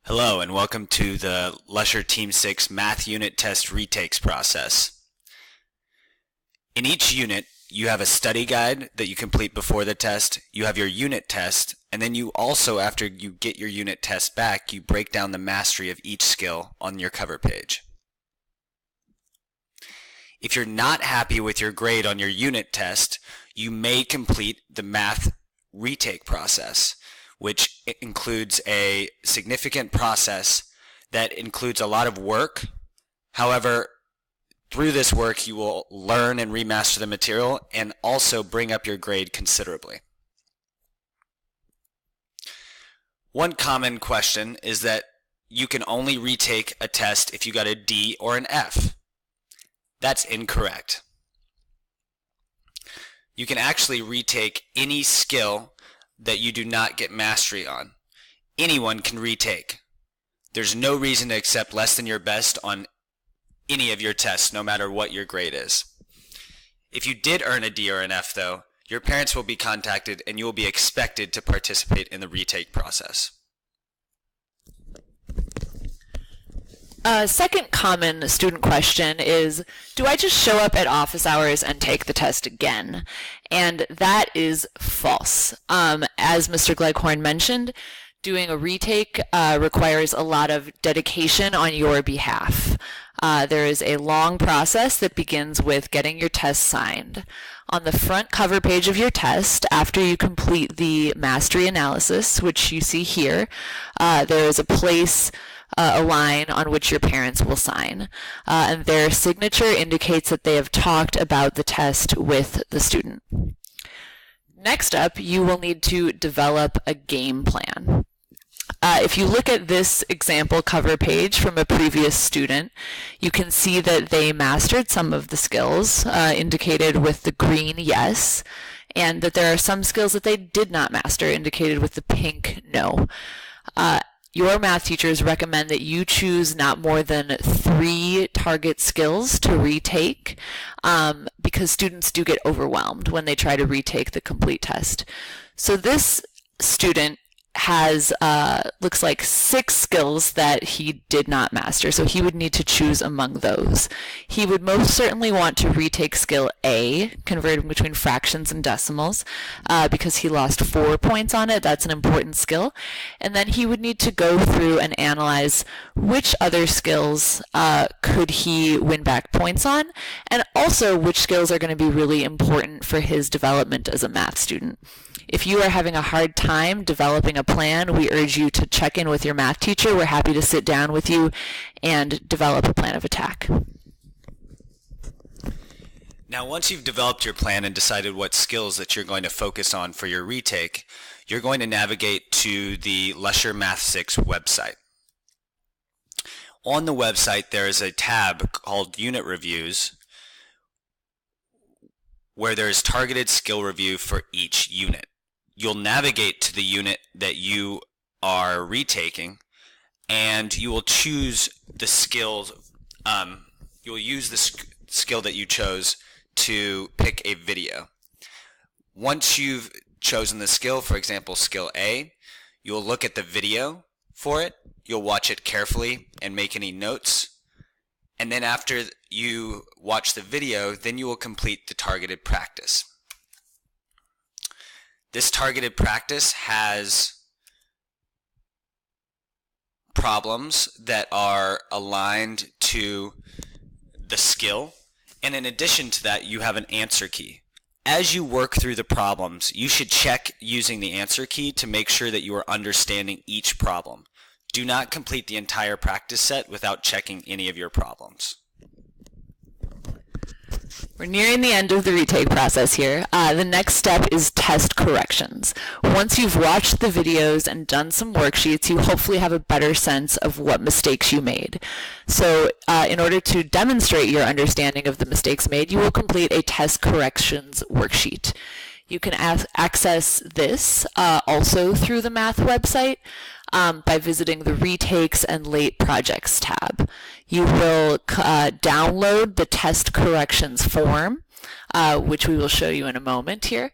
Hello and welcome to the Lusher Team 6 Math Unit Test Retakes process. In each unit, you have a study guide that you complete before the test, you have your unit test, and then you also, after you get your unit test back, you break down the mastery of each skill on your cover page. If you're not happy with your grade on your unit test, you may complete the math retake process, which includes a significant process that includes a lot of work. However, through this work, you will learn and remaster the material and also bring up your grade considerably. One common question is that you can only retake a test if you got a D or an F. That's incorrect. You can actually retake any skill that you do not get mastery on. Anyone can retake. There's no reason to accept less than your best on any of your tests, no matter what your grade is. If you did earn a D or an F, though, your parents will be contacted and you will be expected to participate in the retake process. A second common student question is, do I just show up at office hours and take the test again? And that is false. As Mr. Gleghorn mentioned, doing a retake requires a lot of dedication on your behalf. There is a long process that begins with getting your test signed. On the front cover page of your test, after you complete the mastery analysis, which you see here, there is a place, a line on which your parents will sign. And their signature indicates that they have talked about the test with the student. Next up, you will need to develop a game plan. If you look at this example cover page from a previous student, you can see that they mastered some of the skills indicated with the green yes, and that there are some skills that they did not master indicated with the pink no. Your math teachers recommend that you choose not more than 3 target skills to retake because students do get overwhelmed when they try to retake the complete test. So this student has, looks like 6 skills that he did not master, so he would need to choose among those. He would most certainly want to retake skill A, converting between fractions and decimals, because he lost 4 points on it. That's an important skill. And then he would need to go through and analyze which other skills could he win back points on, and also which skills are going to be really important for his development as a math student. If you are having a hard time developing a plan, we urge you to check in with your math teacher. We're happy to sit down with you and develop a plan of attack. Now, once you've developed your plan and decided what skills that you're going to focus on for your retake, you're going to navigate to the Lusher Math 6 website. On the website, there is a tab called Unit Reviews, where there is targeted skill review for each unit. You'll navigate to the unit that you are retaking, and you will choose the skills. You'll use the skill that you chose to pick a video. Once you've chosen the skill, for example, skill A, you'll look at the video for it. You'll watch it carefully and make any notes. And then after you watch the video, then you will complete the targeted practice. This targeted practice has problems that are aligned to the skill, and in addition to that, you have an answer key. As you work through the problems, you should check using the answer key to make sure that you are understanding each problem. Do not complete the entire practice set without checking any of your problems. We're nearing the end of the retake process here. The next step is test corrections. Once you've watched the videos and done some worksheets, you hopefully have a better sense of what mistakes you made. So in order to demonstrate your understanding of the mistakes made, you will complete a test corrections worksheet. You can access this also through the math website by visiting the Retakes and Late Projects tab. You will download the test corrections form, which we will show you in a moment here.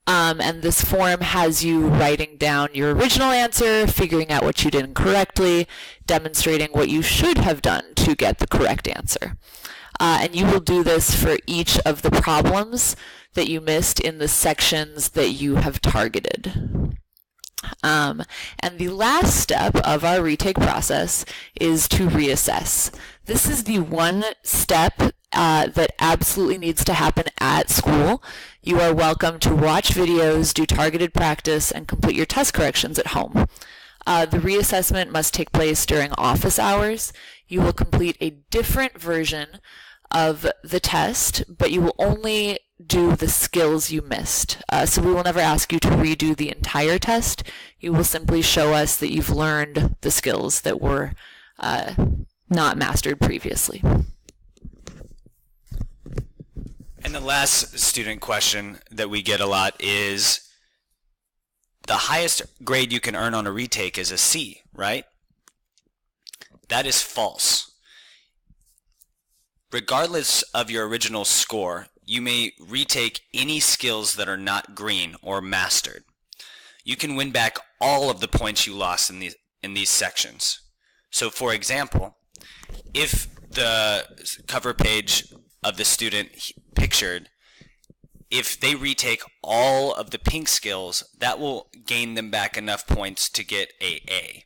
And this form has you writing down your original answer, figuring out what you did incorrectly, demonstrating what you should have done to get the correct answer. And you will do this for each of the problems that you missed in the sections that you have targeted. And the last step of our retake process is to reassess. This is the one step that absolutely needs to happen at school. You are welcome to watch videos, do targeted practice, and complete your test corrections at home. The reassessment must take place during office hours. You will complete a different version of the test, but you will only do the skills you missed. So we will never ask you to redo the entire test. You will simply show us that you've learned the skills that were not mastered previously. And the last student question that we get a lot is, the highest grade you can earn on a retake is a C, right? That is false. Regardless of your original score, you may retake any skills that are not green or mastered. You can win back all of the points you lost in these sections. So for example, if the cover page of the student pictured, if they retake all of the pink skills, that will gain them back enough points to get an A.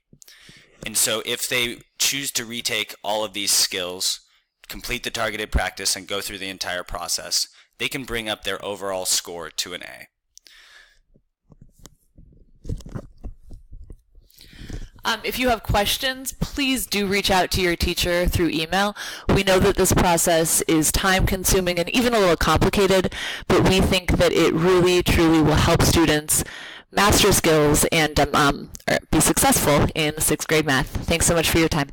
And so if they choose to retake all of these skills, complete the targeted practice, and go through the entire process, they can bring up their overall score to an A. If you have questions, please do reach out to your teacher through email. We know that this process is time-consuming and even a little complicated, but we think that it really, truly will help students master skills and be successful in 6th grade math. Thanks so much for your time.